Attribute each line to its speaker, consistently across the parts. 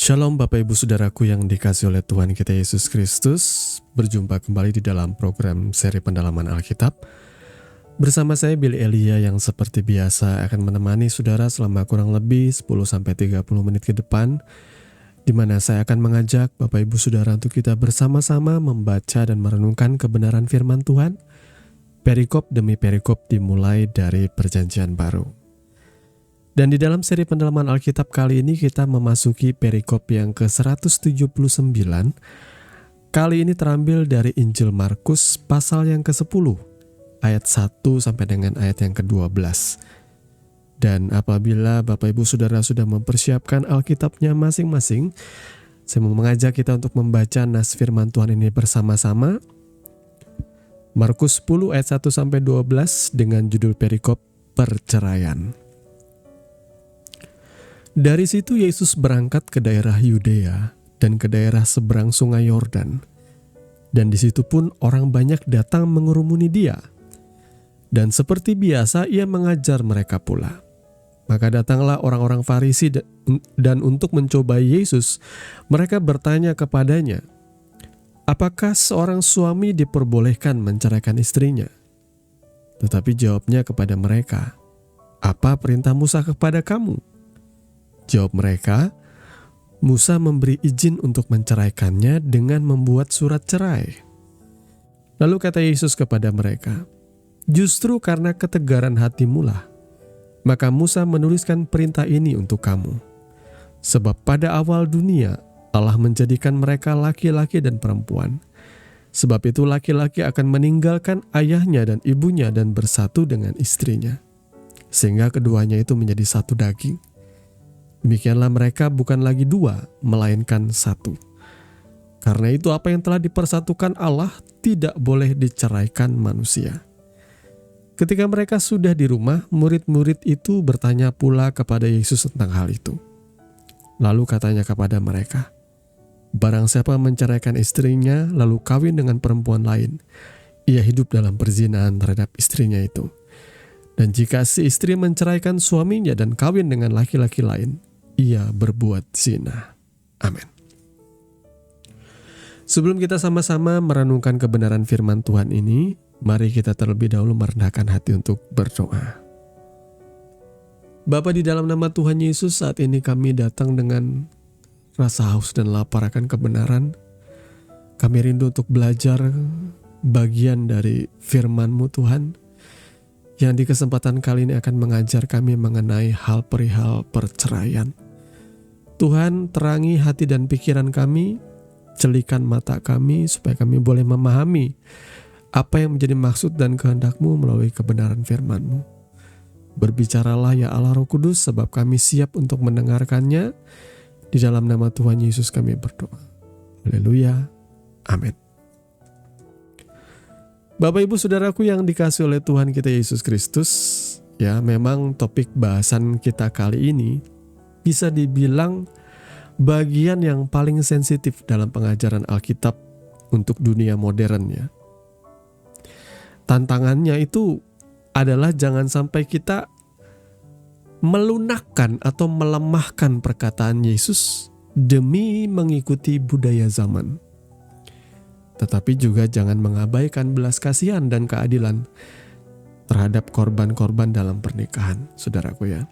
Speaker 1: Shalom Bapak Ibu Saudaraku yang dikasihi oleh Tuhan kita Yesus Kristus. Berjumpa kembali di dalam program seri pendalaman Alkitab. Bersama saya Billy Elia yang seperti biasa akan menemani saudara selama kurang lebih 10-30 menit ke depan, di mana saya akan mengajak Bapak Ibu Saudara untuk kita bersama-sama membaca dan merenungkan kebenaran firman Tuhan, perikop demi perikop dimulai dari Perjanjian Baru. Dan di dalam seri pendalaman Alkitab kali ini kita memasuki perikop yang ke-179. Kali ini terambil dari Injil Markus pasal yang ke-10, ayat 1 sampai dengan ayat yang ke-12. Dan apabila Bapak Ibu Saudara sudah mempersiapkan Alkitabnya masing-masing, saya mau mengajak kita untuk membaca nas firman Tuhan ini bersama-sama. Markus 10 ayat 1 sampai 12 dengan judul perikop perceraian. Dari situ Yesus berangkat ke daerah Yudea dan ke daerah seberang sungai Yordan. Dan di situ pun orang banyak datang mengurumuni dia. Dan seperti biasa ia mengajar mereka pula. Maka datanglah orang-orang Farisi dan untuk mencobai Yesus, mereka bertanya kepadanya, "Apakah seorang suami diperbolehkan menceraikan istrinya?" Tetapi jawabnya kepada mereka, "Apa perintah Musa kepada kamu?" Jawab mereka, "Musa memberi izin untuk menceraikannya dengan membuat surat cerai." Lalu kata Yesus kepada mereka, "Justru karena ketegaran hatimulah, maka Musa menuliskan perintah ini untuk kamu. Sebab pada awal dunia Allah menjadikan mereka laki-laki dan perempuan. Sebab itu laki-laki akan meninggalkan ayahnya dan ibunya dan bersatu dengan istrinya, sehingga keduanya itu menjadi satu daging. Demikianlah mereka bukan lagi dua, melainkan satu. Karena itu apa yang telah dipersatukan Allah tidak boleh diceraikan manusia." Ketika mereka sudah di rumah, murid-murid itu bertanya pula kepada Yesus tentang hal itu. Lalu katanya kepada mereka, "Barang siapa menceraikan istrinya lalu kawin dengan perempuan lain, ia hidup dalam perzinahan terhadap istrinya itu. Dan jika si istri menceraikan suaminya dan kawin dengan laki-laki lain, ia berbuat zina." Amin. Sebelum kita sama-sama merenungkan kebenaran firman Tuhan ini, mari kita terlebih dahulu merendahkan hati untuk berdoa. Bapa, di dalam nama Tuhan Yesus, saat ini kami datang dengan rasa haus dan lapar akan kebenaran. Kami rindu untuk belajar bagian dari firman-Mu Tuhan, yang di kesempatan kali ini akan mengajar kami mengenai hal perihal perceraian. Tuhan, terangi hati dan pikiran kami, celikan mata kami supaya kami boleh memahami apa yang menjadi maksud dan kehendak-Mu melalui kebenaran firman-Mu. Berbicaralah ya Allah Roh Kudus, sebab kami siap untuk mendengarkannya. Di dalam nama Tuhan Yesus kami berdoa. Haleluya. Amin. Bapak Ibu Saudaraku yang dikasihi oleh Tuhan kita Yesus Kristus, ya memang topik bahasan kita kali ini bisa dibilang bagian yang paling sensitif dalam pengajaran Alkitab untuk dunia modern ya. Tantangannya itu adalah jangan sampai kita melunakkan atau melemahkan perkataan Yesus demi mengikuti budaya zaman. Tetapi juga jangan mengabaikan belas kasihan dan keadilan terhadap korban-korban dalam pernikahan, saudaraku ya.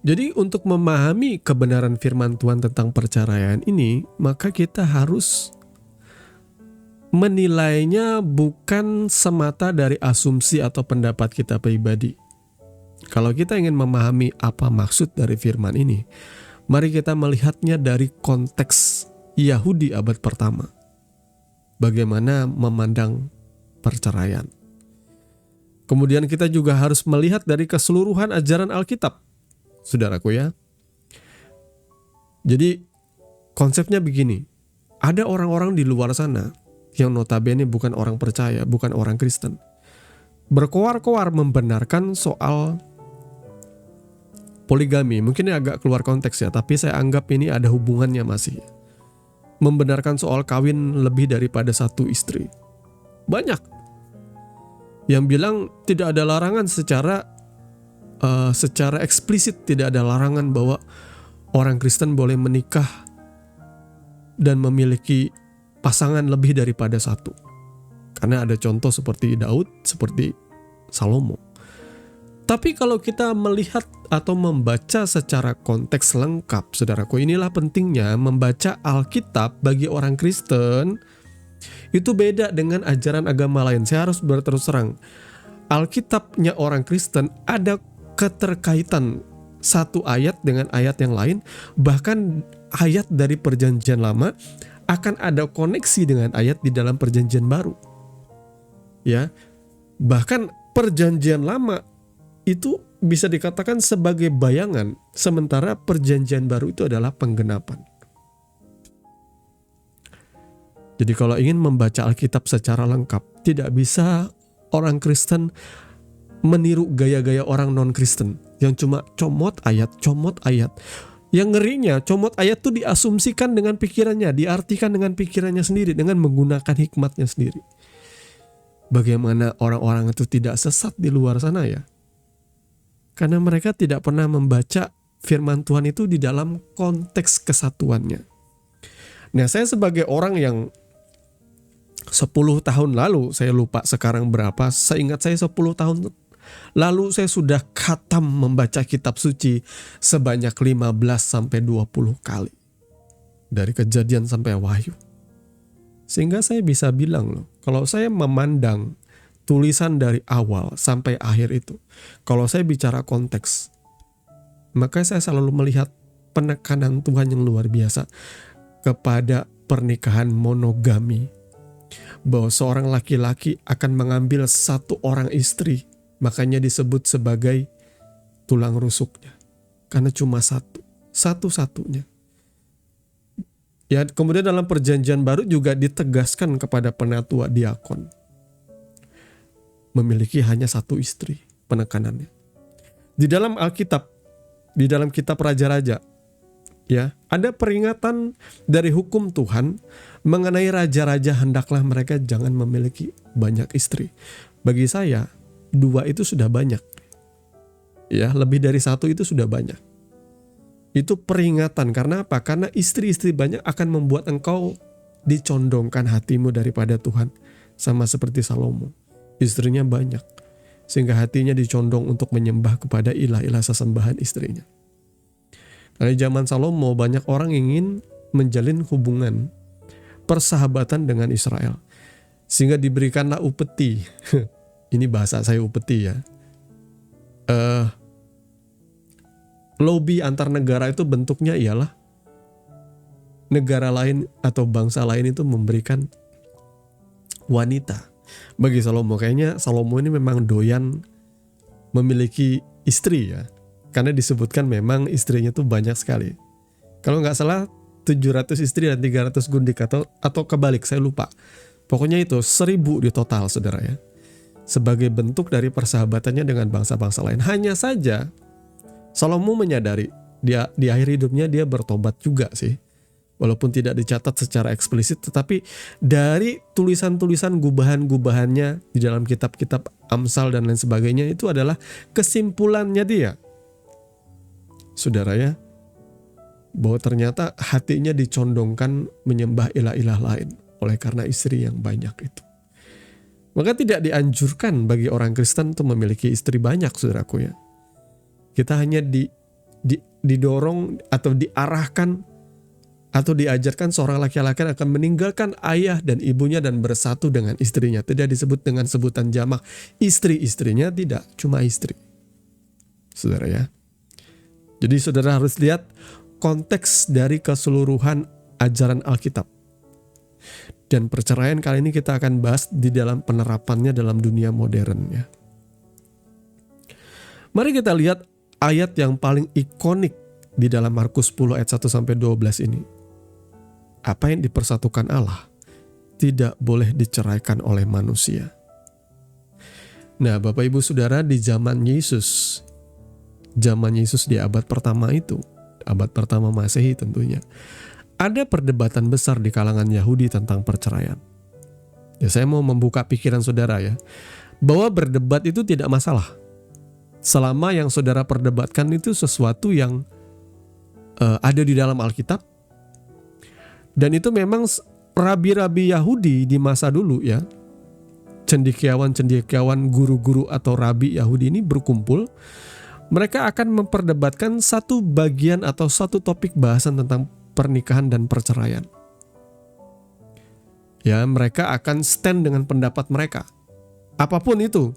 Speaker 1: Jadi untuk memahami kebenaran firman Tuhan tentang perceraian ini, maka kita harus menilainya bukan semata dari asumsi atau pendapat kita pribadi. Kalau kita ingin memahami apa maksud dari firman ini, mari kita melihatnya dari konteks Yahudi abad pertama. Bagaimana memandang perceraian. Kemudian kita juga harus melihat dari keseluruhan ajaran Alkitab, saudaraku ya. Jadi konsepnya begini, ada orang-orang di luar sana yang notabene bukan orang percaya, bukan orang Kristen, berkoar-koar membenarkan soal poligami. Mungkin ini agak keluar konteks ya, tapi saya anggap ini ada hubungannya masih. Membenarkan soal kawin lebih daripada satu istri. Banyak yang bilang tidak ada larangan secara eksplisit, tidak ada larangan bahwa orang Kristen boleh menikah dan memiliki pasangan lebih daripada satu. Karena ada contoh seperti Daud, seperti Salomo. Tapi kalau kita melihat atau membaca secara konteks lengkap, saudaraku, inilah pentingnya membaca Alkitab bagi orang Kristen. Itu beda dengan ajaran agama lain. Saya harus berterus terang, Alkitabnya orang Kristen ada keterkaitan satu ayat dengan ayat yang lain. Bahkan ayat dari perjanjian lama akan ada koneksi dengan ayat di dalam perjanjian baru. Ya, bahkan perjanjian lama itu bisa dikatakan sebagai bayangan, sementara perjanjian baru itu adalah penggenapan. Jadi kalau ingin membaca Alkitab secara lengkap, tidak bisa orang Kristen meniru gaya-gaya orang non-Kristen yang cuma comot ayat. Yang ngerinya, comot ayat itu diasumsikan dengan pikirannya, diartikan dengan pikirannya sendiri, dengan menggunakan hikmatnya sendiri. Bagaimana orang-orang itu tidak sesat di luar sana ya? Karena mereka tidak pernah membaca firman Tuhan itu di dalam konteks kesatuannya. Nah, saya sebagai orang yang 10 tahun lalu, saya lupa sekarang berapa, seingat saya 10 tahun lalu saya sudah khatam membaca kitab suci sebanyak 15-20 kali. Dari Kejadian sampai Wahyu. Sehingga saya bisa bilang loh, kalau saya memandang tulisan dari awal sampai akhir itu, kalau saya bicara konteks, maka saya selalu melihat penekanan Tuhan yang luar biasa kepada pernikahan monogami. Bahwa seorang laki-laki akan mengambil satu orang istri, makanya disebut sebagai tulang rusuknya. Karena cuma satu-satunya. Ya, kemudian dalam perjanjian baru juga ditegaskan kepada penatua diakon. Memiliki hanya satu istri, penekanannya. Di dalam Alkitab, di dalam kitab Raja-Raja, ya, ada peringatan dari hukum Tuhan mengenai raja-raja, hendaklah mereka jangan memiliki banyak istri. Bagi saya, 2 itu sudah banyak. Ya, lebih dari 1 itu sudah banyak. Itu peringatan. Karena apa? Karena istri-istri banyak akan membuat engkau dicondongkan hatimu daripada Tuhan. Sama seperti Salomo. Istrinya banyak. Sehingga hatinya dicondong untuk menyembah kepada ilah-ilah sesembahan istrinya. Karena zaman Salomo banyak orang ingin menjalin hubungan persahabatan dengan Israel. Sehingga diberikanlah upeti. Ini bahasa saya upeti ya. Lobby antar negara itu bentuknya ialah negara lain atau bangsa lain itu memberikan wanita. Bagi Salomo, kayaknya Salomo ini memang doyan memiliki istri ya. Karena disebutkan memang istrinya tuh banyak sekali. Kalau nggak salah 700 istri dan 300 gundik atau kebalik, saya lupa. Pokoknya itu 1000 di total, saudara ya. Sebagai bentuk dari persahabatannya dengan bangsa-bangsa lain. Hanya saja Salomo menyadari dia di akhir hidupnya dia bertobat juga sih. Walaupun tidak dicatat secara eksplisit, tetapi dari tulisan-tulisan gubahan-gubahannya di dalam kitab-kitab Amsal dan lain sebagainya itu adalah kesimpulannya dia. Saudara ya, bahwa ternyata hatinya dicondongkan menyembah ilah-ilah lain oleh karena istri yang banyak itu. Maka tidak dianjurkan bagi orang Kristen untuk memiliki istri banyak, saudaraku ya. Kita hanya didorong atau diarahkan atau diajarkan seorang laki-laki akan meninggalkan ayah dan ibunya dan bersatu dengan istrinya. Tidak disebut dengan sebutan jamak istri-istrinya, tidak, cuma istri. Saudara ya. Jadi saudara harus lihat konteks dari keseluruhan ajaran Alkitab. Dan perceraian kali ini kita akan bahas di dalam penerapannya dalam dunia modern ya. Mari kita lihat ayat yang paling ikonik di dalam Markus 10 ayat 1-12 ini. Apa yang dipersatukan Allah tidak boleh diceraikan oleh manusia. Nah, Bapak Ibu Saudara, di zaman Yesus di abad pertama itu, abad pertama Masehi tentunya, ada perdebatan besar di kalangan Yahudi tentang perceraian. Ya, saya mau membuka pikiran saudara ya, bahwa berdebat itu tidak masalah. Selama yang saudara perdebatkan itu sesuatu yang ada di dalam Alkitab. Dan itu memang rabi-rabi Yahudi di masa dulu ya, cendekiawan-cendekiawan, guru-guru atau rabi Yahudi ini berkumpul. Mereka akan memperdebatkan satu bagian atau satu topik bahasan tentang pernikahan dan perceraian. Ya, mereka akan stand dengan pendapat mereka, apapun itu.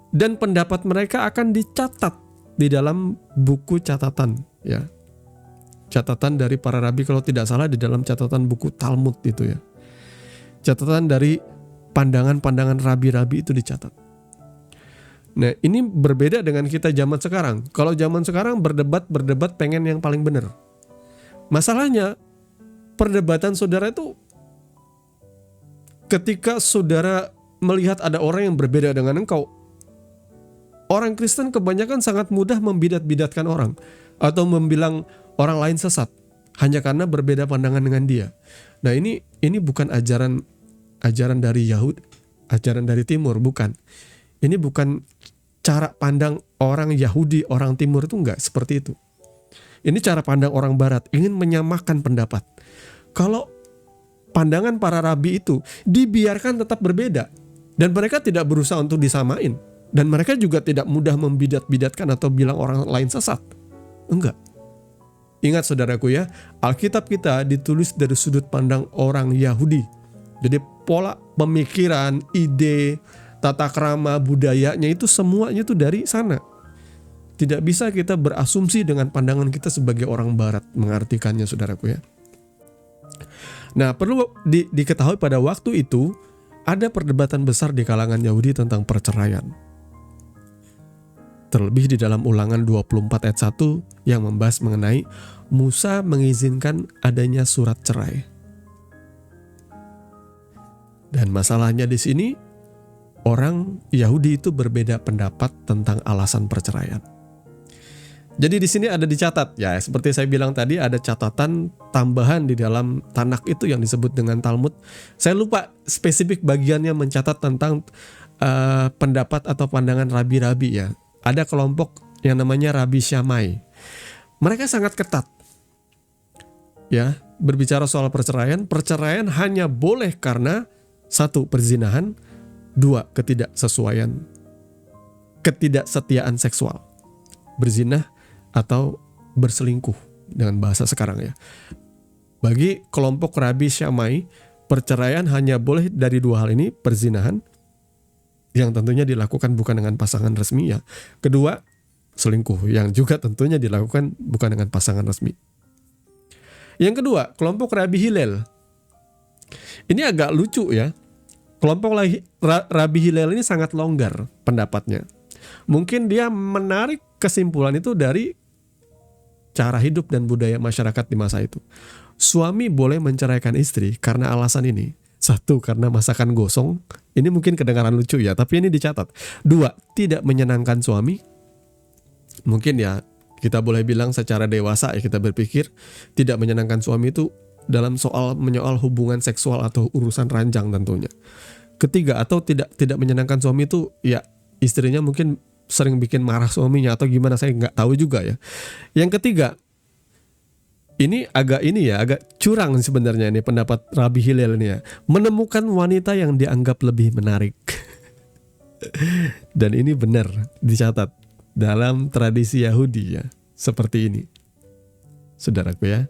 Speaker 1: Dan pendapat mereka akan dicatat di dalam buku catatan, ya. Catatan dari para rabi, kalau tidak salah di dalam catatan buku Talmud itu ya. Catatan dari pandangan-pandangan rabi-rabi itu dicatat. Nah, ini berbeda dengan kita zaman sekarang. Kalau zaman sekarang berdebat pengen yang paling benar. Masalahnya, perdebatan saudara itu ketika saudara melihat ada orang yang berbeda dengan engkau, orang Kristen kebanyakan sangat mudah membidat-bidatkan orang atau membilang orang lain sesat hanya karena berbeda pandangan dengan dia. Nah, ini bukan ajaran dari Yahudi, ajaran dari Timur, bukan. Ini bukan cara pandang orang Yahudi, orang Timur itu enggak seperti itu. Ini cara pandang orang Barat, ingin menyamakan pendapat. Kalau pandangan para rabi itu dibiarkan tetap berbeda, dan mereka tidak berusaha untuk disamain, dan mereka juga tidak mudah membidat-bidatkan atau bilang orang lain sesat. Enggak. Ingat saudaraku ya, Alkitab kita ditulis dari sudut pandang orang Yahudi. Jadi pola pemikiran, ide, tata krama, budayanya itu semuanya itu dari sana. Tidak bisa kita berasumsi dengan pandangan kita sebagai orang Barat mengartikannya, saudaraku ya. Nah, perlu diketahui pada waktu itu ada perdebatan besar di kalangan Yahudi tentang perceraian. Terlebih di dalam Ulangan 24 ayat 1 yang membahas mengenai Musa mengizinkan adanya surat cerai. Dan masalahnya di sini, orang Yahudi itu berbeda pendapat tentang alasan perceraian. Jadi di sini ada dicatat ya, seperti saya bilang tadi, ada catatan tambahan di dalam Tanakh itu yang disebut dengan Talmud. Saya lupa spesifik bagiannya mencatat tentang pendapat atau pandangan rabi-rabi ya. Ada kelompok yang namanya Rabi Shammai. Mereka sangat ketat ya, berbicara soal perceraian. Perceraian hanya boleh karena 1. perzinahan, 2. ketidaksetiaan seksual, berzinah atau berselingkuh dengan bahasa sekarang ya. Bagi kelompok Rabi Shammai, perceraian hanya boleh dari 2 hal ini, perzinahan yang tentunya dilakukan bukan dengan pasangan resmi ya. Kedua, selingkuh yang juga tentunya dilakukan bukan dengan pasangan resmi. Yang kedua, kelompok Rabi Hillel. Ini agak lucu ya. Kelompok Rabi Hillel ini sangat longgar pendapatnya. Mungkin dia menarik kesimpulan itu dari cara hidup dan budaya masyarakat di masa itu. Suami boleh menceraikan istri karena alasan ini. 1, karena masakan gosong. Ini mungkin kedengaran lucu ya, tapi ini dicatat. 2, tidak menyenangkan suami. Mungkin ya kita boleh bilang secara dewasa ya, kita berpikir tidak menyenangkan suami itu dalam menyoal hubungan seksual atau urusan ranjang tentunya. Ketiga, atau tidak menyenangkan suami itu ya istrinya mungkin sering bikin marah suaminya atau gimana, saya nggak tahu juga ya. Yang ketiga, ini agak curang sebenarnya ini pendapat Rabi Hillel ini ya. Menemukan wanita yang dianggap lebih menarik. Dan ini benar dicatat dalam tradisi Yahudi ya, seperti ini, saudaraku ya.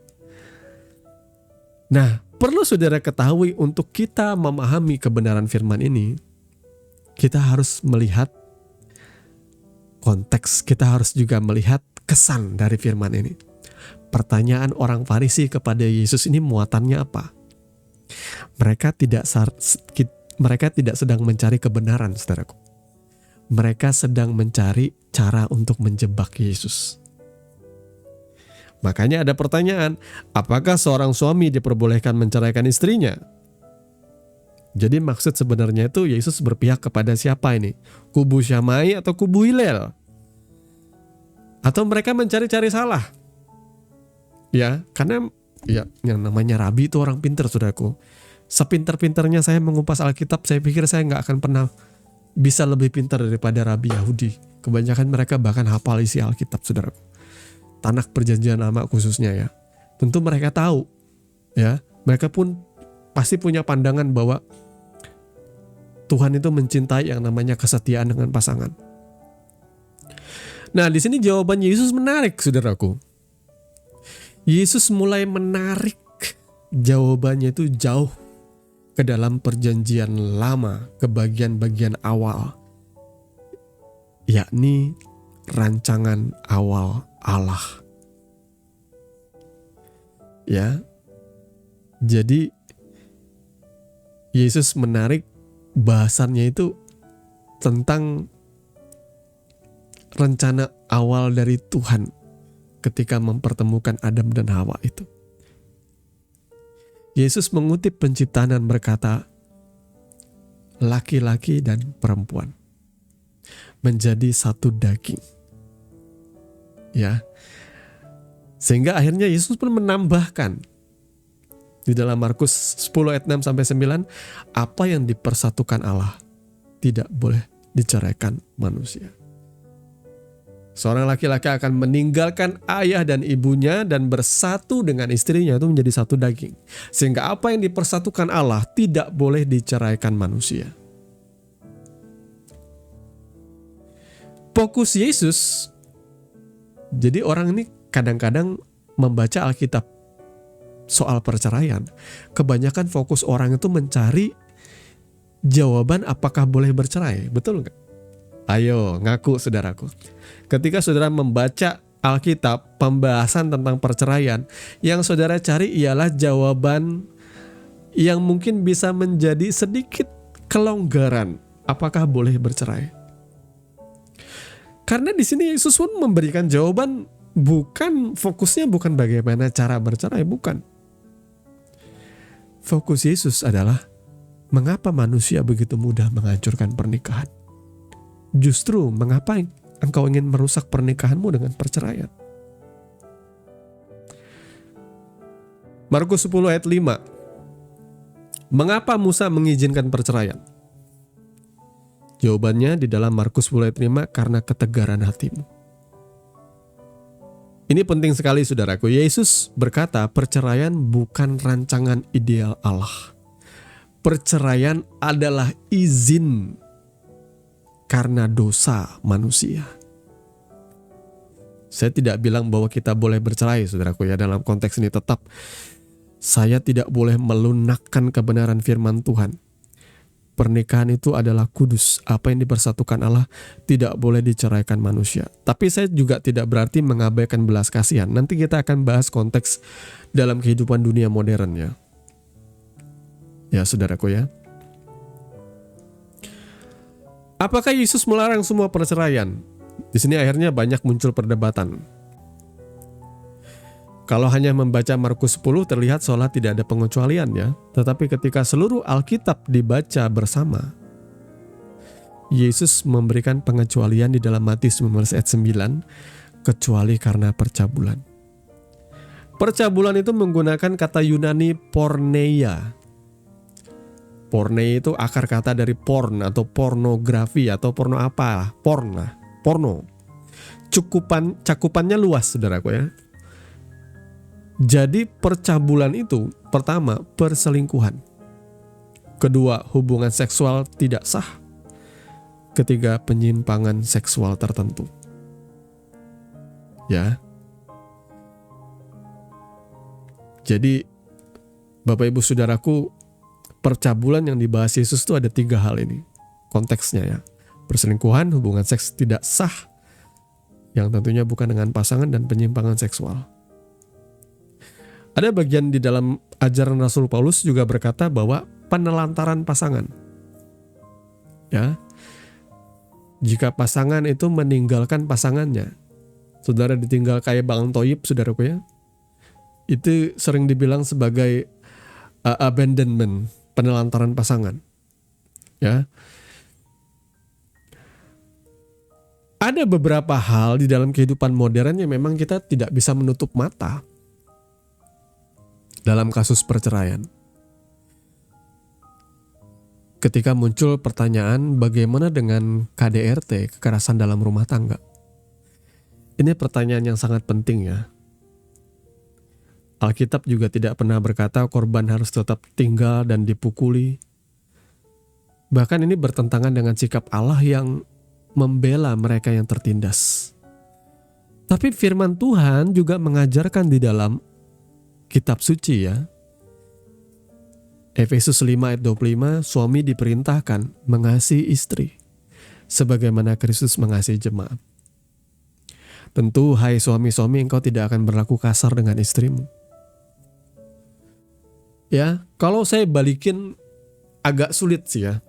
Speaker 1: Nah, perlu saudara ketahui, untuk kita memahami kebenaran firman ini, kita harus melihat konteks, kita harus juga melihat kesan dari firman ini. Pertanyaan orang Farisi kepada Yesus ini muatannya apa? Mereka tidak sedang mencari kebenaran, saudaraku. Mereka sedang mencari cara untuk menjebak Yesus. Makanya ada pertanyaan, apakah seorang suami diperbolehkan menceraikan istrinya? Jadi maksud sebenarnya itu Yesus berpihak kepada siapa ini? Kubu Shammai atau kubu Hillel? Atau mereka mencari-cari salah? Ya, karena ya yang namanya rabi itu orang pintar, saudaraku. Sepintar-pintarnya saya mengupas Alkitab, saya pikir saya nggak akan pernah bisa lebih pintar daripada rabi Yahudi. Kebanyakan mereka bahkan hafal isi Alkitab, saudaraku. tanah perjanjian lama khususnya ya. Tentu mereka tahu ya, mereka pun pasti punya pandangan bahwa Tuhan itu mencintai yang namanya kesetiaan dengan pasangan. Nah, di sini jawaban Yesus menarik, saudaraku. Yesus mulai menarik jawabannya itu jauh ke dalam perjanjian lama, ke bagian-bagian awal, yakni rancangan awal Allah. Ya, jadi Yesus menarik bahasannya itu tentang rencana awal dari Tuhan ketika mempertemukan Adam dan Hawa itu. Yesus mengutip penciptaan dan berkata, laki-laki dan perempuan menjadi satu daging. Ya. Sehingga akhirnya Yesus pun menambahkan di dalam Markus 10 ayat 6 sampai 9, apa yang dipersatukan Allah tidak boleh diceraikan manusia. Seorang laki-laki akan meninggalkan ayah dan ibunya dan bersatu dengan istrinya, itu menjadi satu daging. Sehingga apa yang dipersatukan Allah tidak boleh diceraikan manusia. Fokus Yesus, jadi orang ini kadang-kadang membaca Alkitab soal perceraian, kebanyakan fokus orang itu mencari jawaban apakah boleh bercerai, betul nggak? Ayo ngaku saudaraku. Ketika saudara membaca Alkitab, pembahasan tentang perceraian, yang saudara cari ialah jawaban yang mungkin bisa menjadi sedikit kelonggaran. Apakah boleh bercerai? Karena di sini Yesus pun memberikan jawaban, fokusnya bukan bagaimana cara bercerai, bukan. Fokus Yesus adalah mengapa manusia begitu mudah menghancurkan pernikahan. Justru mengapa engkau ingin merusak pernikahanmu dengan perceraian? Markus 10 ayat 5. Mengapa Musa mengizinkan perceraian? Jawabannya di dalam Markus 10 ayat 5, karena ketegaran hatimu. Ini penting sekali saudaraku. Yesus berkata perceraian bukan rancangan ideal Allah. Perceraian adalah izin karena dosa manusia. Saya tidak bilang bahwa kita boleh bercerai, saudaraku ya. Dalam konteks ini tetap saya tidak boleh melunakkan kebenaran firman Tuhan. Pernikahan itu adalah kudus. Apa yang dipersatukan Allah tidak boleh diceraikan manusia. Tapi saya juga tidak berarti mengabaikan belas kasihan. Nanti kita akan bahas konteks dalam kehidupan dunia modern ya. Ya saudaraku ya. Apakah Yesus melarang semua perceraian? Di sini akhirnya banyak muncul perdebatan. Kalau hanya membaca Markus 10 terlihat seolah tidak ada pengecualian ya. Tetapi ketika seluruh Alkitab dibaca bersama, Yesus memberikan pengecualian di dalam Matius 19 ayat 9, kecuali karena percabulan. Percabulan itu menggunakan kata Yunani porneia. Porne itu akar kata dari porn atau pornografi atau porno apa? Porno. Cakupannya luas saudaraku ya. Jadi percabulan itu pertama perselingkuhan. Kedua hubungan seksual tidak sah. Ketiga penyimpangan seksual tertentu. Ya. Jadi Bapak Ibu Saudaraku, percabulan yang dibahas Yesus itu ada 3 hal ini konteksnya ya. Perselingkuhan, hubungan seks tidak sah yang tentunya bukan dengan pasangan, dan penyimpangan seksual. Ada bagian di dalam ajaran Rasul Paulus juga berkata bahwa penelantaran pasangan. Ya. Jika pasangan itu meninggalkan pasangannya, saudara ditinggal kayak Bang Toyib saudaraku ya. Itu sering dibilang sebagai abandonment, penelantaran pasangan. Ya. Ada beberapa hal di dalam kehidupan modern yang memang kita tidak bisa menutup mata dalam kasus perceraian. Ketika muncul pertanyaan bagaimana dengan KDRT, kekerasan dalam rumah tangga. Ini pertanyaan yang sangat penting ya. Alkitab juga tidak pernah berkata korban harus tetap tinggal dan dipukuli. Bahkan ini bertentangan dengan sikap Allah yang membela mereka yang tertindas. Tapi firman Tuhan juga mengajarkan di dalam kitab suci ya. Efesus 5 ayat 25, suami diperintahkan mengasihi istri sebagaimana Kristus mengasihi jemaat. Tentu hai suami-suami, engkau tidak akan berlaku kasar dengan istrimu. Ya, kalau saya balikin agak sulit sih ya.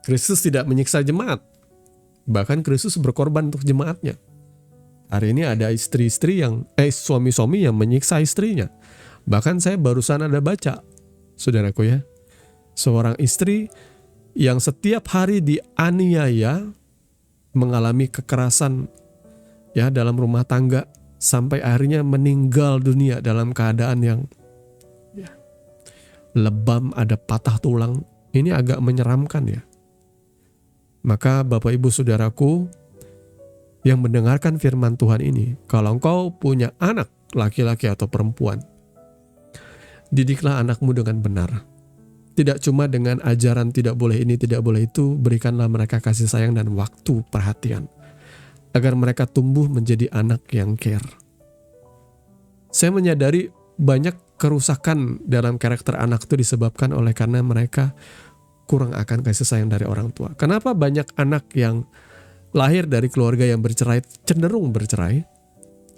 Speaker 1: Kristus tidak menyiksa jemaat. Bahkan Kristus berkorban untuk jemaatnya. Hari ini ada istri-istri yang suami-suami yang menyiksa istrinya. Bahkan saya barusan ada baca, saudaraku ya, seorang istri yang setiap hari dianiaya, mengalami kekerasan ya dalam rumah tangga sampai akhirnya meninggal dunia dalam keadaan yang ya, lebam, ada patah tulang. Ini agak menyeramkan ya. Maka Bapak Ibu Saudaraku yang mendengarkan firman Tuhan ini, kalau engkau punya anak laki-laki atau perempuan, didiklah anakmu dengan benar. Tidak cuma dengan ajaran tidak boleh ini, tidak boleh itu, berikanlah mereka kasih sayang dan waktu perhatian, agar mereka tumbuh menjadi anak yang care. Saya menyadari banyak kerusakan dalam karakter anak itu disebabkan oleh karena mereka kurang akan kasih sayang dari orang tua. Kenapa banyak anak yang lahir dari keluarga yang bercerai cenderung bercerai?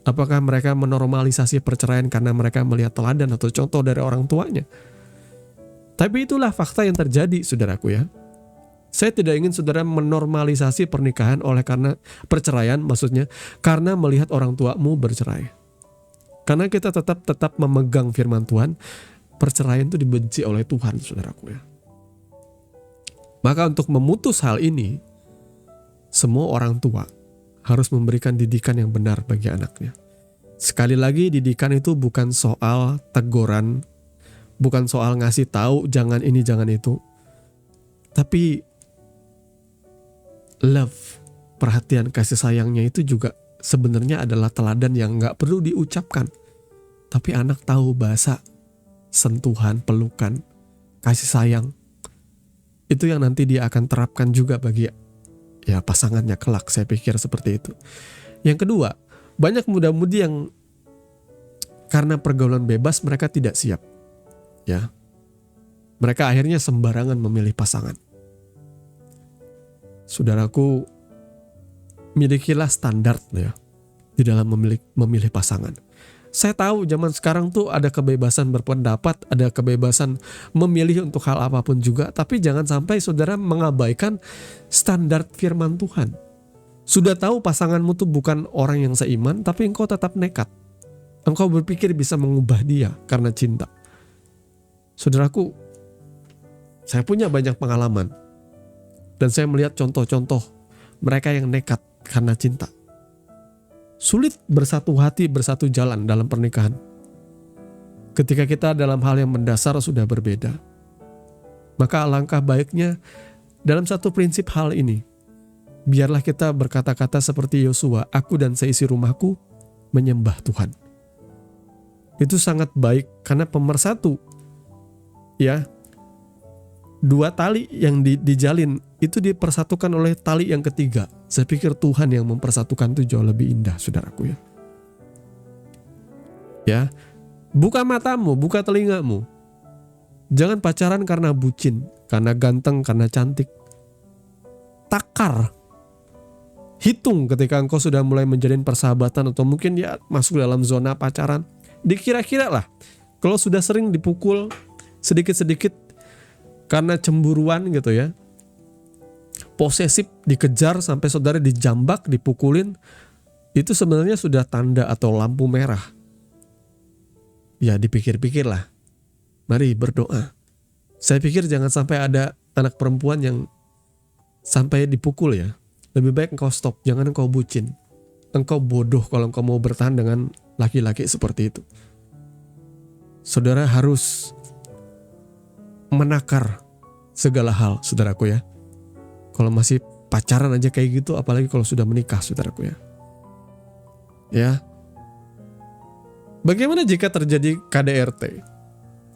Speaker 1: Apakah mereka menormalisasi perceraian karena mereka melihat teladan atau contoh dari orang tuanya? Tapi itulah fakta yang terjadi, saudaraku ya. Saya tidak ingin saudara menormalisasi pernikahan oleh karena perceraian, maksudnya karena melihat orang tuamu bercerai. Karena kita tetap memegang firman Tuhan, perceraian itu dibenci oleh Tuhan, saudaraku ya. Maka untuk memutus hal ini, semua orang tua harus memberikan didikan yang benar bagi anaknya. Sekali lagi, didikan itu bukan soal teguran, bukan soal ngasih tahu jangan ini jangan itu, tapi love, perhatian, kasih sayangnya itu juga sebenarnya adalah teladan yang gak perlu diucapkan, tapi anak tahu bahasa sentuhan, pelukan, kasih sayang. Itu yang nanti dia akan terapkan juga bagi ya pasangannya kelak, saya pikir seperti itu. Yang kedua, banyak muda-mudi yang karena pergaulan bebas mereka tidak siap. Ya. Mereka akhirnya sembarangan memilih pasangan. Saudaraku, milikilah standar ya di dalam memilih pasangan. Saya tahu zaman sekarang tuh ada kebebasan berpendapat, ada kebebasan memilih untuk hal apapun juga, tapi jangan sampai saudara mengabaikan standar firman Tuhan. Sudah tahu pasanganmu tuh bukan orang yang seiman, tapi engkau tetap nekat. Engkau berpikir bisa mengubah dia karena cinta. Saudaraku, saya punya banyak pengalaman. Dan saya melihat contoh-contoh mereka yang nekat karena cinta. Sulit bersatu hati, bersatu jalan dalam pernikahan. Ketika kita dalam hal yang mendasar sudah berbeda. Maka alangkah baiknya dalam satu prinsip hal ini, biarlah kita berkata-kata seperti Yosua, aku dan seisi rumahku menyembah Tuhan. Itu sangat baik karena pemersatu. Ya, dua tali yang dijalin itu dipersatukan oleh tali yang ketiga. Saya pikir Tuhan yang mempersatukan itu jauh lebih indah, saudaraku ya. Ya, buka matamu, buka telingamu. Jangan pacaran karena bucin, karena ganteng, karena cantik. Takar. Hitung ketika engkau sudah mulai menjalin persahabatan atau mungkin ya masuk dalam zona pacaran. Dikira-kira lah, kalau sudah sering dipukul sedikit-sedikit karena cemburuan gitu ya, posesif, dikejar sampai saudara dijambak, dipukulin, itu sebenarnya sudah tanda atau lampu merah. Ya dipikir-pikirlah. Mari berdoa. Saya pikir jangan sampai ada anak perempuan yang sampai dipukul ya. Lebih baik engkau stop, jangan engkau bucin. Engkau bodoh kalau engkau mau bertahan dengan laki-laki seperti itu. Saudara harus menakar segala hal, saudaraku ya. Kalau masih pacaran aja kayak gitu, apalagi kalau sudah menikah, saudaraku ya. Ya. Bagaimana jika terjadi KDRT?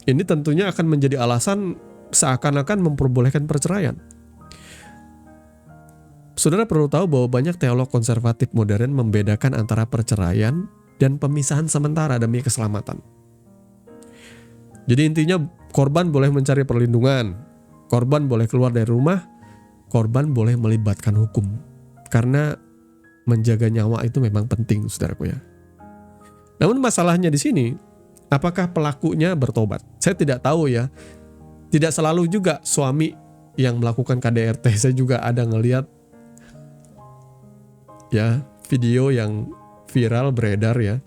Speaker 1: Ini tentunya akan menjadi alasan seakan-akan memperbolehkan perceraian. Saudara perlu tahu bahwa banyak teolog konservatif modern membedakan antara perceraian dan pemisahan sementara demi keselamatan. Jadi intinya korban boleh mencari perlindungan, korban boleh keluar dari rumah, korban boleh melibatkan hukum. Karena menjaga nyawa itu memang penting, saudaraku ya. Namun masalahnya di sini, apakah pelakunya bertobat? Saya tidak tahu ya. Tidak selalu juga suami yang melakukan KDRT. Saya juga ada ngelihat ya video yang viral beredar ya.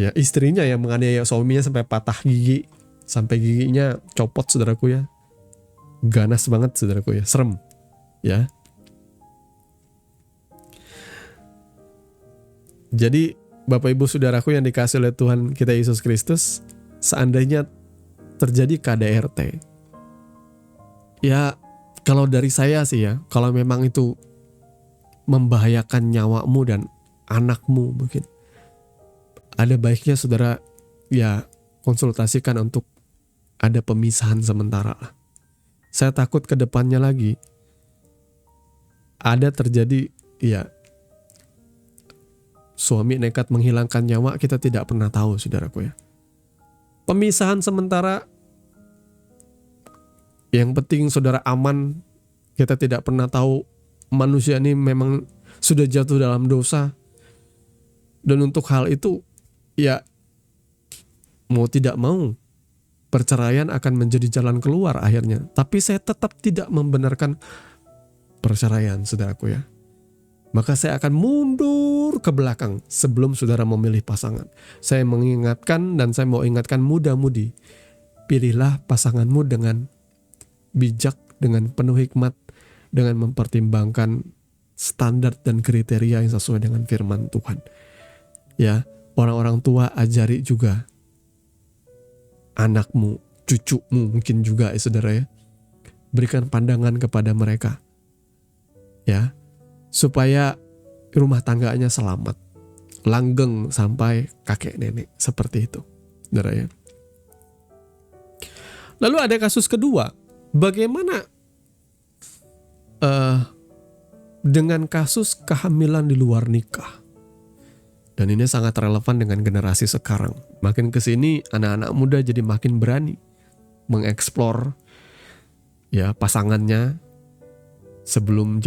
Speaker 1: Ya istrinya yang menganiaya suaminya sampai patah gigi, sampai giginya copot, saudaraku ya. Ganas banget, saudaraku ya. Serem ya. Jadi Bapak Ibu Saudaraku yang dikasihi oleh Tuhan kita Yesus Kristus, seandainya terjadi KDRT, ya kalau dari saya sih ya, kalau memang itu membahayakan nyawamu dan anakmu mungkin, ada baiknya saudara ya konsultasikan untuk ada pemisahan sementara. Saya takut ke depannya lagi ada terjadi ya suami nekat menghilangkan nyawa, kita tidak pernah tahu, saudaraku ya. Pemisahan sementara, yang penting saudara aman. Kita tidak pernah tahu manusia ini memang sudah jatuh dalam dosa. Dan untuk hal itu, ya mau tidak mau, perceraian akan menjadi jalan keluar akhirnya. Tapi saya tetap tidak membenarkan perceraian, saudaraku ya. Maka saya akan mundur ke belakang sebelum saudara memilih pasangan. Saya mengingatkan dan saya mau ingatkan muda-mudi, pilihlah pasanganmu dengan bijak, dengan penuh hikmat, dengan mempertimbangkan standar dan kriteria yang sesuai dengan firman Tuhan. Ya, orang-orang tua ajari juga anakmu, cucumu mungkin juga ya saudara ya. Berikan pandangan kepada mereka. Ya, supaya rumah tangganya selamat, langgeng sampai kakek nenek, seperti itu, saudara ya. Lalu ada kasus kedua, bagaimana dengan kasus kehamilan di luar nikah? Dan ini sangat relevan dengan generasi sekarang. Makin kesini anak-anak muda jadi makin berani mengeksplor ya pasangannya sebelum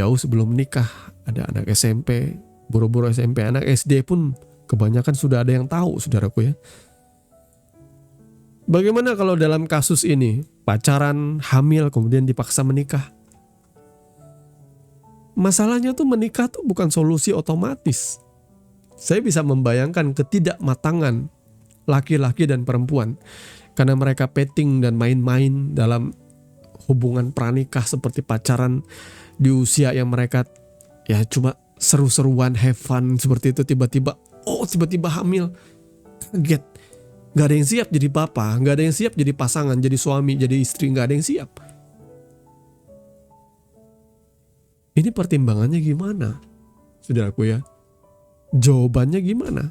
Speaker 1: menikah. Ada anak SMP, buru-buru SMP, anak SD pun kebanyakan sudah ada yang tahu, saudaraku ya. Bagaimana kalau dalam kasus ini pacaran, hamil, kemudian dipaksa menikah? Masalahnya tuh menikah tuh bukan solusi otomatis. Saya bisa membayangkan ketidakmatangan laki-laki dan perempuan karena mereka petting dan main-main dalam hubungan pranikah seperti pacaran di usia yang mereka ya cuma seru-seruan, have fun seperti itu, tiba-tiba hamil, kaget. Gak ada yang siap jadi papa, gak ada yang siap jadi pasangan, jadi suami, jadi istri, gak ada yang siap. Ini pertimbangannya gimana, saudaraku ya? Jawabannya gimana?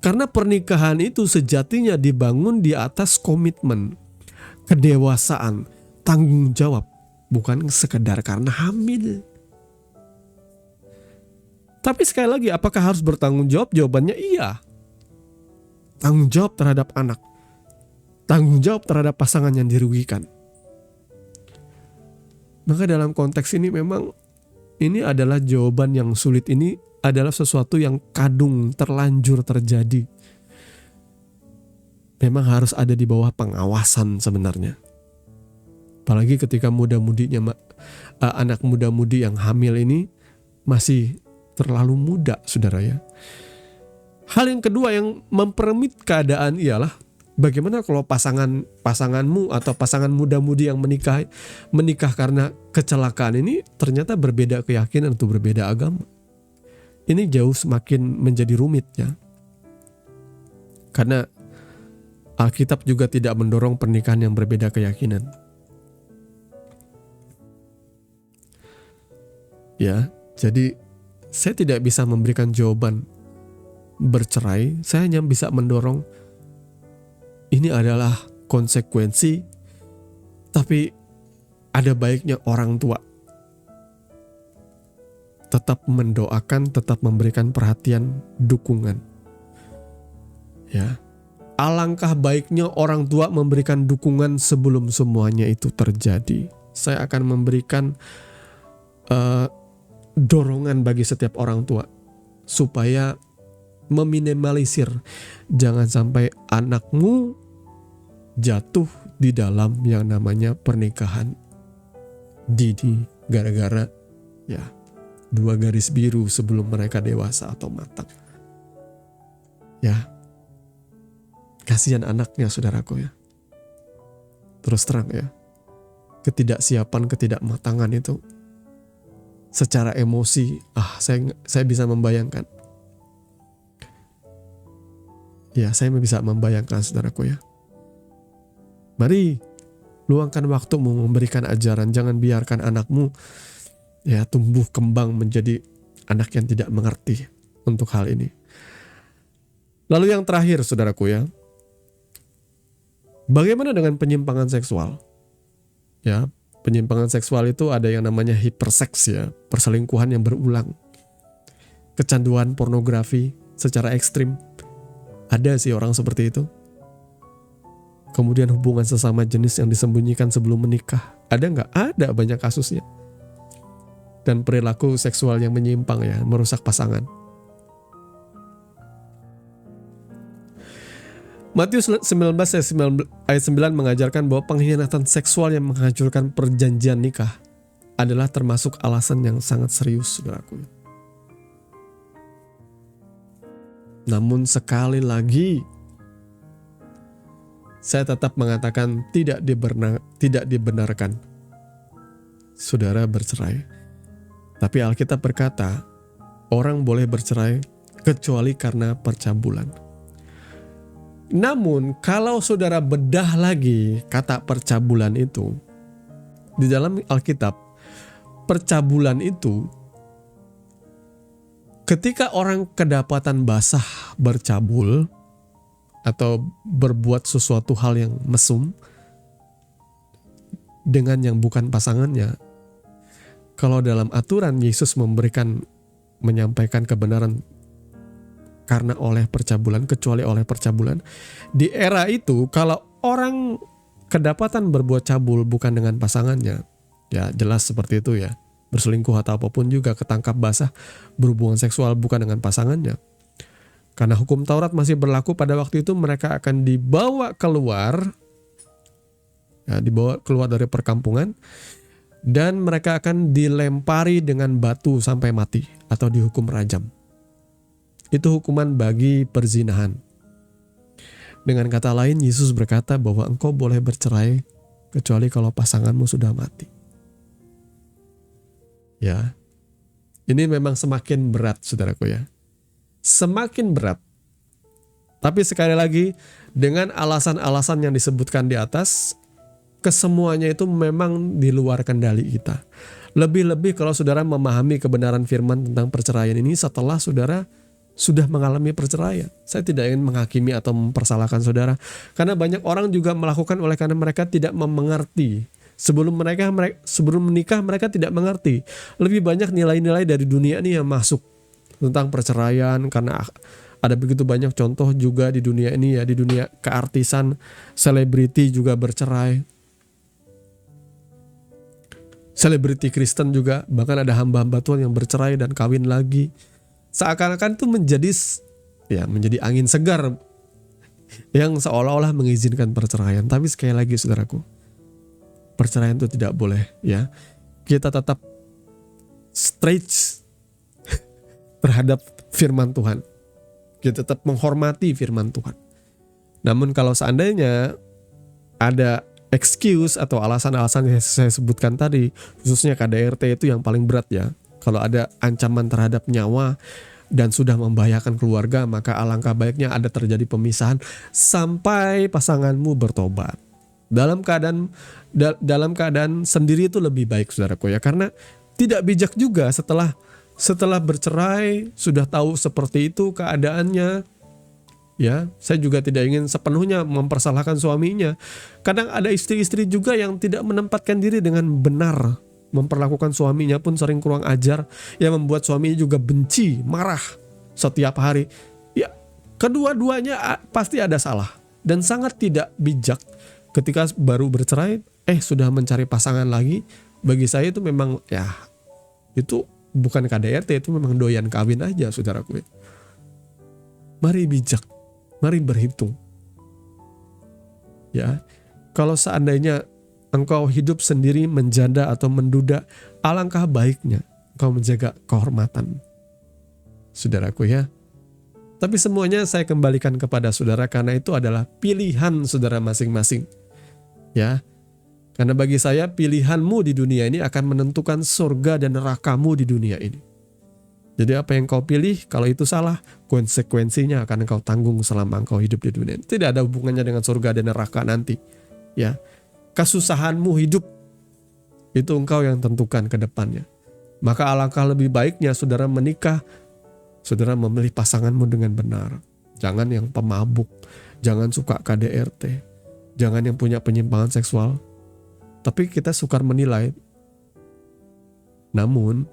Speaker 1: Karena pernikahan itu sejatinya dibangun di atas komitmen, kedewasaan, tanggung jawab, bukan sekedar karena hamil. Tapi sekali lagi, apakah harus bertanggung jawab? Jawabannya iya. Tanggung jawab terhadap anak, tanggung jawab terhadap pasangan yang dirugikan. Maka dalam konteks ini memang ini adalah jawaban yang sulit, ini adalah sesuatu yang kadung terlanjur terjadi. Memang harus ada di bawah pengawasan sebenarnya. Apalagi ketika anak muda-mudi yang hamil ini masih terlalu muda, saudara ya. Hal yang kedua yang memperumit keadaan ialah bagaimana kalau pasanganmu atau pasangan muda-mudi yang menikah karena kecelakaan ini ternyata berbeda keyakinan atau berbeda agama. Ini jauh semakin menjadi rumit ya. Karena Alkitab juga tidak mendorong pernikahan yang berbeda keyakinan. Ya, jadi Saya tidak bisa memberikan jawaban bercerai, saya hanya bisa mendorong ini adalah konsekuensi, tapi ada baiknya orang tua tetap mendoakan, tetap memberikan perhatian, dukungan. Ya. Alangkah baiknya orang tua memberikan dukungan sebelum semuanya itu terjadi. Saya akan memberikan dorongan bagi setiap orang tua supaya meminimalisir jangan sampai anakmu jatuh di dalam yang namanya pernikahan dini gara-gara ya 2 garis biru sebelum mereka dewasa atau matang. Ya. Kasihan anaknya, saudaraku ya. Terus terang ya. Ketidaksiapan, ketidakmatangan itu secara emosi, saya bisa membayangkan. Ya, saya bisa membayangkan, saudaraku ya. Mari luangkan waktumu memberikan ajaran, jangan biarkan anakmu ya tumbuh kembang menjadi anak yang tidak mengerti untuk hal ini. Lalu yang terakhir, saudaraku ya. Bagaimana dengan penyimpangan seksual? Ya, penyimpangan seksual itu ada yang namanya hiperseks ya, perselingkuhan yang berulang. Kecanduan pornografi secara ekstrim. Ada sih orang seperti itu. Kemudian hubungan sesama jenis yang disembunyikan sebelum menikah. Ada nggak? Ada banyak kasusnya. Dan perilaku seksual yang menyimpang ya, merusak pasangan. Matius 19 ayat 9 mengajarkan bahwa pengkhianatan seksual yang menghancurkan perjanjian nikah adalah termasuk alasan yang sangat serius, saudaraku. Namun sekali lagi, saya tetap mengatakan tidak dibenarkan saudara bercerai. Tapi Alkitab berkata, orang boleh bercerai kecuali karena percabulan. Namun kalau saudara bedah lagi kata percabulan itu, di dalam Alkitab, percabulan itu ketika orang kedapatan basah bercabul atau berbuat sesuatu hal yang mesum dengan yang bukan pasangannya. Kalau dalam aturan Yesus menyampaikan kebenaran karena oleh percabulan, kecuali oleh percabulan. Di era itu kalau orang kedapatan berbuat cabul bukan dengan pasangannya, ya jelas seperti itu ya. Berselingkuh atau apapun juga ketangkap basah berhubungan seksual bukan dengan pasangannya. Karena hukum Taurat masih berlaku pada waktu itu, mereka akan dibawa keluar dari perkampungan dan mereka akan dilempari dengan batu sampai mati atau dihukum rajam. Itu hukuman bagi perzinahan. Dengan kata lain, Yesus berkata bahwa engkau boleh bercerai kecuali kalau pasanganmu sudah mati. Ya, ini memang semakin berat, saudaraku ya. Semakin berat. Tapi sekali lagi, dengan alasan-alasan yang disebutkan di atas, kesemuanya itu memang di luar kendali kita. Lebih-lebih kalau saudara memahami kebenaran firman tentang perceraian ini setelah saudara sudah mengalami perceraian. Saya tidak ingin menghakimi atau mempersalahkan saudara. Karena banyak orang juga melakukan oleh karena mereka tidak mengerti. Sebelum menikah mereka tidak mengerti. Lebih banyak nilai-nilai dari dunia ini yang masuk tentang perceraian. Karena ada begitu banyak contoh juga di dunia ini ya. Di dunia keartisan, selebriti juga bercerai. Selebriti Kristen juga. Bahkan ada hamba-hamba Tuhan yang bercerai dan kawin lagi. Seakan-akan itu menjadi angin segar yang seolah-olah mengizinkan perceraian. Tapi sekali lagi saudaraku, perceraian itu tidak boleh ya. Kita tetap straight terhadap firman Tuhan. Kita tetap menghormati firman Tuhan. Namun kalau seandainya ada excuse atau alasan-alasan yang saya sebutkan tadi, khususnya KDRT itu yang paling berat ya. Kalau ada ancaman terhadap nyawa dan sudah membahayakan keluarga, maka alangkah baiknya ada terjadi pemisahan sampai pasanganmu bertobat. Dalam keadaan sendiri itu lebih baik, saudaraku ya, karena tidak bijak juga setelah setelah bercerai, sudah tahu seperti itu keadaannya, ya, saya juga tidak ingin sepenuhnya mempersalahkan suaminya. Kadang ada istri-istri juga yang tidak menempatkan diri dengan benar, memperlakukan suaminya pun sering kurang ajar, yang membuat suaminya juga benci, marah setiap hari. Ya, kedua-duanya pasti ada salah dan sangat tidak bijak ketika baru bercerai, sudah mencari pasangan lagi. Bagi saya itu memang, ya, itu bukan KDRT, itu memang doyan kawin aja, saudaraku. Mari bijak. Mari berhitung. Ya, kalau seandainya engkau hidup sendiri menjanda atau menduda, alangkah baiknya engkau menjaga kehormatan, saudaraku ya. Tapi semuanya saya kembalikan kepada saudara karena itu adalah pilihan saudara masing-masing. Ya, karena bagi saya pilihanmu di dunia ini akan menentukan surga dan nerakamu di dunia ini. Jadi apa yang kau pilih, kalau itu salah, konsekuensinya akan engkau tanggung selama engkau hidup di dunia. Tidak ada hubungannya dengan surga dan neraka nanti. Ya, kesusahanmu hidup, itu engkau yang tentukan ke depannya. Maka alangkah lebih baiknya saudara menikah, saudara memilih pasanganmu dengan benar. Jangan yang pemabuk, jangan suka KDRT, jangan yang punya penyimpangan seksual. Tapi kita sukar menilai. Namun,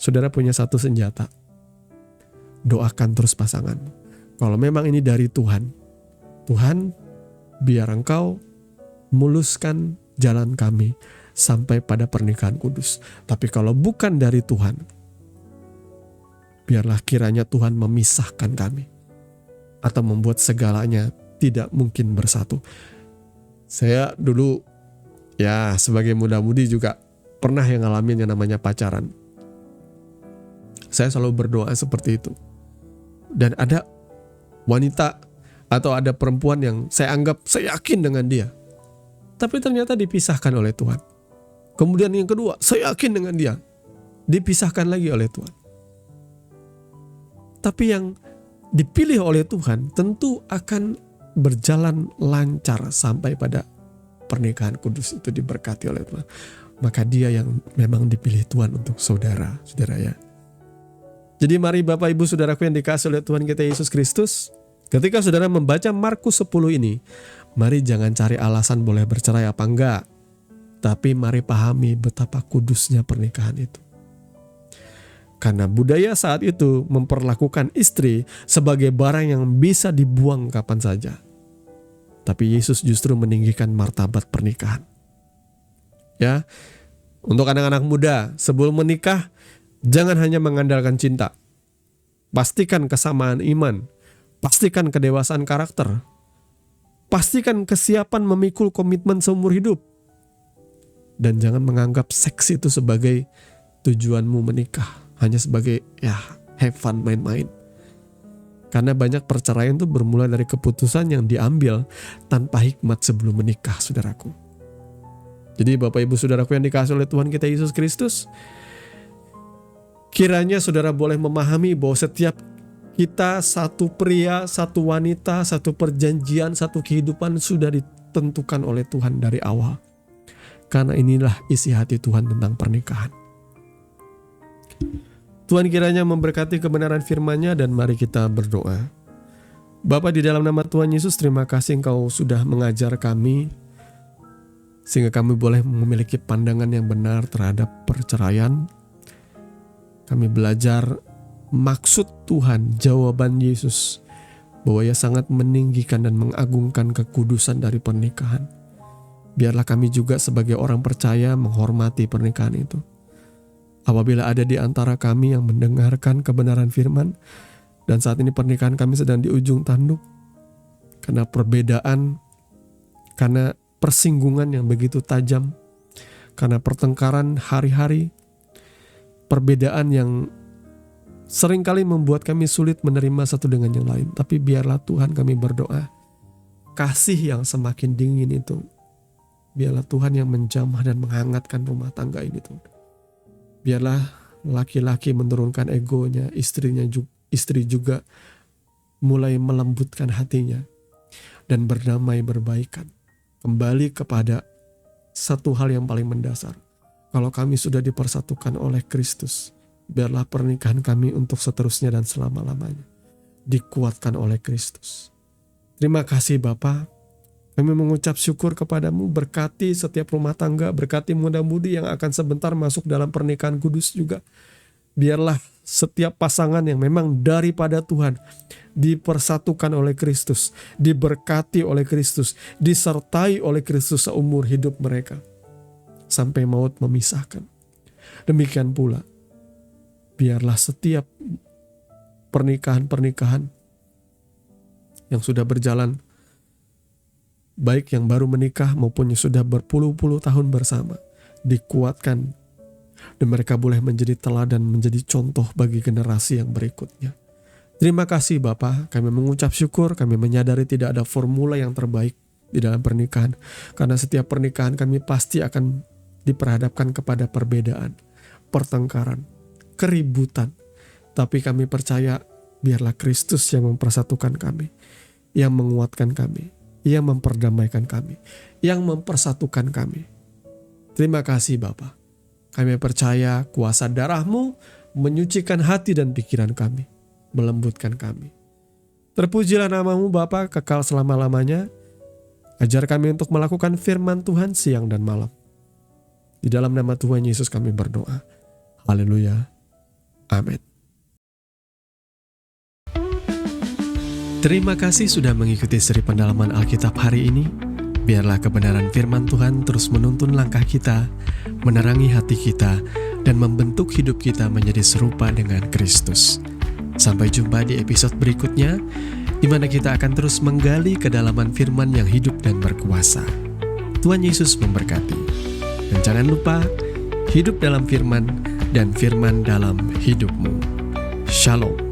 Speaker 1: saudara punya satu senjata. Doakan terus pasanganmu. Kalau memang ini dari Tuhan, Tuhan, biar engkau muluskan jalan kami sampai pada pernikahan kudus. Tapi kalau bukan dari Tuhan, biarlah kiranya Tuhan memisahkan kami atau membuat segalanya tidak mungkin bersatu. Saya dulu, ya, sebagai muda-mudi juga pernah yang ngalamin yang namanya pacaran. Saya selalu berdoa seperti itu. Dan ada wanita atau ada perempuan yang saya anggap, saya yakin dengan dia. Tapi ternyata dipisahkan oleh Tuhan. Kemudian yang kedua, saya yakin dengan dia. Dipisahkan lagi oleh Tuhan. Tapi yang dipilih oleh Tuhan tentu akan berjalan lancar sampai pada pernikahan kudus itu diberkati oleh Tuhan. Maka dia yang memang dipilih Tuhan untuk saudara ya. Jadi mari Bapak Ibu Saudaraku yang dikasihi oleh Tuhan kita Yesus Kristus, ketika saudara membaca Markus 10 ini, mari jangan cari alasan boleh bercerai apa enggak, tapi mari pahami betapa kudusnya pernikahan itu. Karena budaya saat itu memperlakukan istri sebagai barang yang bisa dibuang kapan saja. Tapi Yesus justru meninggikan martabat pernikahan. Ya, untuk anak-anak muda, sebelum menikah, jangan hanya mengandalkan cinta. Pastikan kesamaan iman. Pastikan kedewasaan karakter. Pastikan kesiapan memikul komitmen seumur hidup. Dan jangan menganggap seks itu sebagai tujuanmu menikah. Hanya sebagai, ya, have fun, main-main. Karena banyak perceraian itu bermula dari keputusan yang diambil tanpa hikmat sebelum menikah, saudaraku. Jadi Bapak Ibu Saudaraku yang dikasihi oleh Tuhan kita Yesus Kristus, kiranya saudara boleh memahami bahwa setiap kita, satu pria, satu wanita, satu perjanjian, satu kehidupan sudah ditentukan oleh Tuhan dari awal. Karena inilah isi hati Tuhan tentang pernikahan. Tuhan kiranya memberkati kebenaran firman-Nya dan mari kita berdoa. Bapa, di dalam nama Tuhan Yesus, terima kasih Engkau sudah mengajar kami sehingga kami boleh memiliki pandangan yang benar terhadap perceraian. Kami belajar maksud Tuhan, jawaban Yesus, bahwa Ia sangat meninggikan dan mengagungkan kekudusan dari pernikahan. Biarlah kami juga sebagai orang percaya menghormati pernikahan itu. Apabila ada di antara kami yang mendengarkan kebenaran firman, dan saat ini pernikahan kami sedang di ujung tanduk, karena perbedaan, karena persinggungan yang begitu tajam, karena pertengkaran hari-hari, perbedaan yang seringkali membuat kami sulit menerima satu dengan yang lain. Tapi biarlah Tuhan, kami berdoa, kasih yang semakin dingin itu, biarlah Tuhan yang menjamah dan menghangatkan rumah tangga ini Tuhan. Biarlah laki-laki menurunkan egonya, istri juga mulai melembutkan hatinya dan berdamai berbaikan. Kembali kepada satu hal yang paling mendasar. Kalau kami sudah dipersatukan oleh Kristus, Biarlah pernikahan kami untuk seterusnya dan selama-lamanya dikuatkan oleh Kristus. Terima kasih Bapa. Kami mengucap syukur kepadamu, berkati setiap rumah tangga, berkati muda-mudi yang akan sebentar masuk dalam pernikahan kudus juga. Biarlah setiap pasangan yang memang daripada Tuhan dipersatukan oleh Kristus, diberkati oleh Kristus, disertai oleh Kristus seumur hidup mereka, sampai maut memisahkan. Demikian pula, biarlah setiap pernikahan-pernikahan yang sudah berjalan, baik yang baru menikah maupun yang sudah berpuluh-puluh tahun bersama, dikuatkan dan mereka boleh menjadi teladan, menjadi contoh bagi generasi yang berikutnya. Terima kasih Bapa, kami mengucap syukur, kami menyadari tidak ada formula yang terbaik di dalam pernikahan, karena setiap pernikahan kami pasti akan diperhadapkan kepada perbedaan, pertengkaran, keributan. Tapi kami percaya biarlah Kristus yang mempersatukan kami, yang menguatkan kami, yang memperdamaikan kami, yang mempersatukan kami. Terima kasih Bapa. Kami percaya kuasa darah-Mu menyucikan hati dan pikiran kami, melembutkan kami. Terpujilah nama-Mu Bapa kekal selama-lamanya. Ajar kami untuk melakukan firman Tuhan siang dan malam. Di dalam nama Tuhan Yesus kami berdoa. Haleluya. Amin. Terima kasih sudah mengikuti seri pendalaman Alkitab hari ini. Biarlah kebenaran firman Tuhan terus menuntun langkah kita, menerangi hati kita, dan membentuk hidup kita menjadi serupa dengan Kristus. Sampai jumpa di episode berikutnya, di mana kita akan terus menggali kedalaman firman yang hidup dan berkuasa. Tuhan Yesus memberkati. Dan jangan lupa, hidup dalam firman dan firman dalam hidupmu. Shalom.